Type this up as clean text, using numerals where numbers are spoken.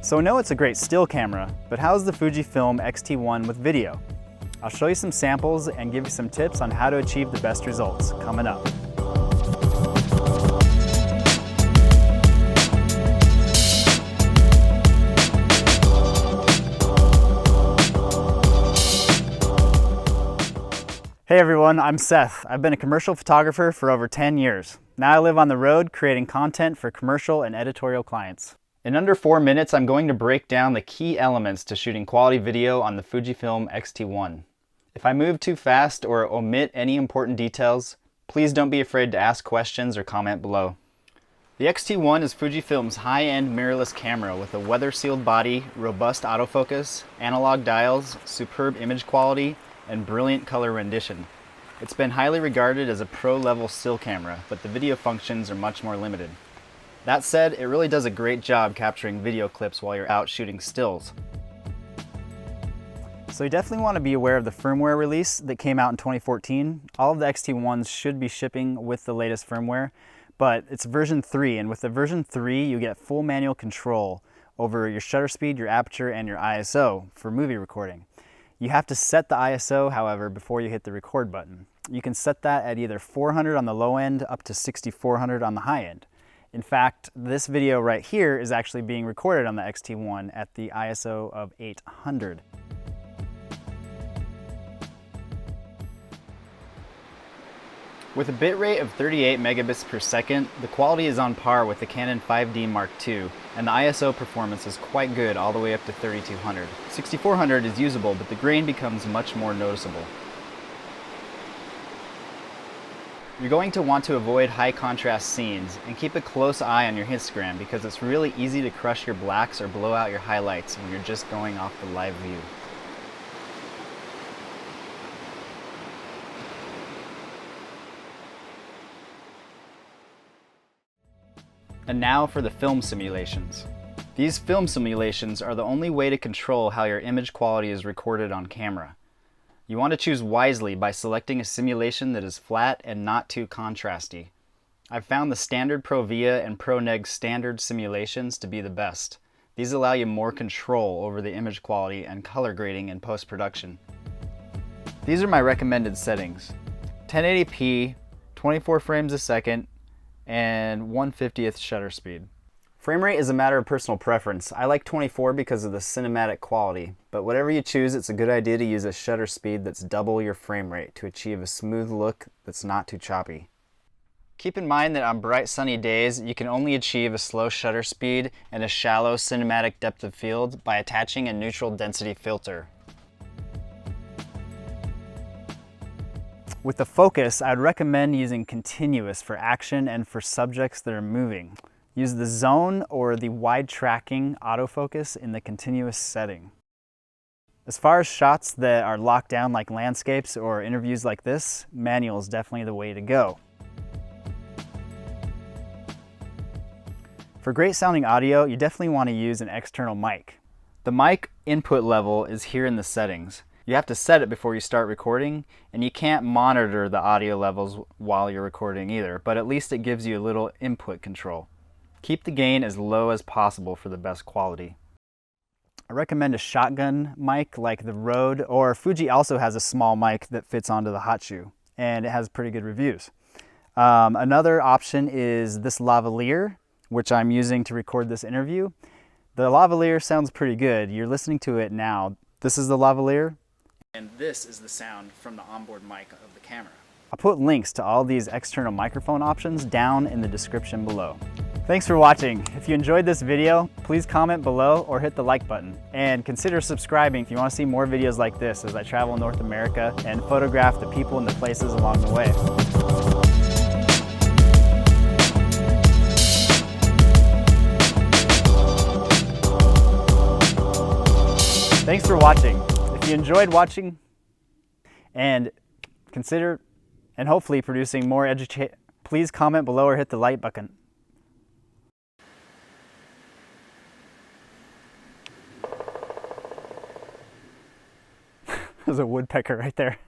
So I know it's a great still camera, but how's the Fujifilm X-T1 with video? I'll show you some samples and give you some tips on how to achieve the best results coming up. Hey everyone, I'm Seth. I've been a commercial photographer for over 10 years. Now I live on the road creating content for commercial and editorial clients. In under 4 minutes, I'm going to break down the key elements to shooting quality video on the Fujifilm X-T1. If I move too fast or omit any important details, please don't be afraid to ask questions or comment below. The X-T1 is Fujifilm's high-end mirrorless camera with a weather-sealed body, robust autofocus, analog dials, superb image quality, and brilliant color rendition. It's been highly regarded as a pro-level still camera, but the video functions are much more limited. That said, it really does a great job capturing video clips while you're out shooting stills. So you definitely want to be aware of the firmware release that came out in 2014. All of the X-T1s should be shipping with the latest firmware, but it's version 3, and with the version 3 you get full manual control over your shutter speed, your aperture, and your ISO for movie recording. You have to set the ISO, however, before you hit the record button. You can set that at either 400 on the low end up to 6400 on the high end. In fact, this video right here is actually being recorded on the X-T1 at the ISO of 800. With a bitrate of 38 megabits per second, the quality is on par with the Canon 5D Mark II, and the ISO performance is quite good all the way up to 3200. 6400 is usable, but the grain becomes much more noticeable. You're going to want to avoid high contrast scenes and keep a close eye on your histogram because it's really easy to crush your blacks or blow out your highlights when you're just going off the live view. And now for the film simulations. These film simulations are the only way to control how your image quality is recorded on camera. You want to choose wisely by selecting a simulation that is flat and not too contrasty. I've found the standard ProVia and ProNeg standard simulations to be the best. These allow you more control over the image quality and color grading in post-production. These are my recommended settings: 1080p, 24 frames a second, and 1/50th shutter speed. Frame rate is a matter of personal preference. I like 24 because of the cinematic quality, but whatever you choose, it's a good idea to use a shutter speed that's double your frame rate to achieve a smooth look that's not too choppy. Keep in mind that on bright sunny days, you can only achieve a slow shutter speed and a shallow cinematic depth of field by attaching a neutral density filter. With the focus, I'd recommend using continuous for action and for subjects that are moving. Use the zone or the wide tracking autofocus in the continuous setting. As far as shots that are locked down like landscapes or interviews like this, manual is definitely the way to go. For great sounding audio, you definitely want to use an external mic. The mic input level is here in the settings. You have to set it before you start recording, and you can't monitor the audio levels while you're recording either, but at least it gives you a little input control. Keep the gain as low as possible for the best quality. I recommend a shotgun mic like the Rode, or Fuji also has a small mic that fits onto the hot shoe, and it has pretty good reviews. Another option is this lavalier, which I'm using to record this interview. The lavalier sounds pretty good. You're listening to it now. This is the lavalier, and this is the sound from the onboard mic of the camera. I'll put links to all these external microphone options down in the description below. Thanks for watching. If you enjoyed this video, please comment below or hit the like button. And consider subscribing if you want to see more videos like this as I travel North America and photograph the people and the places along the way. Thanks for watching. If you enjoyed watching and consider and hopefully producing more please comment below or hit the like button. There's a woodpecker right there.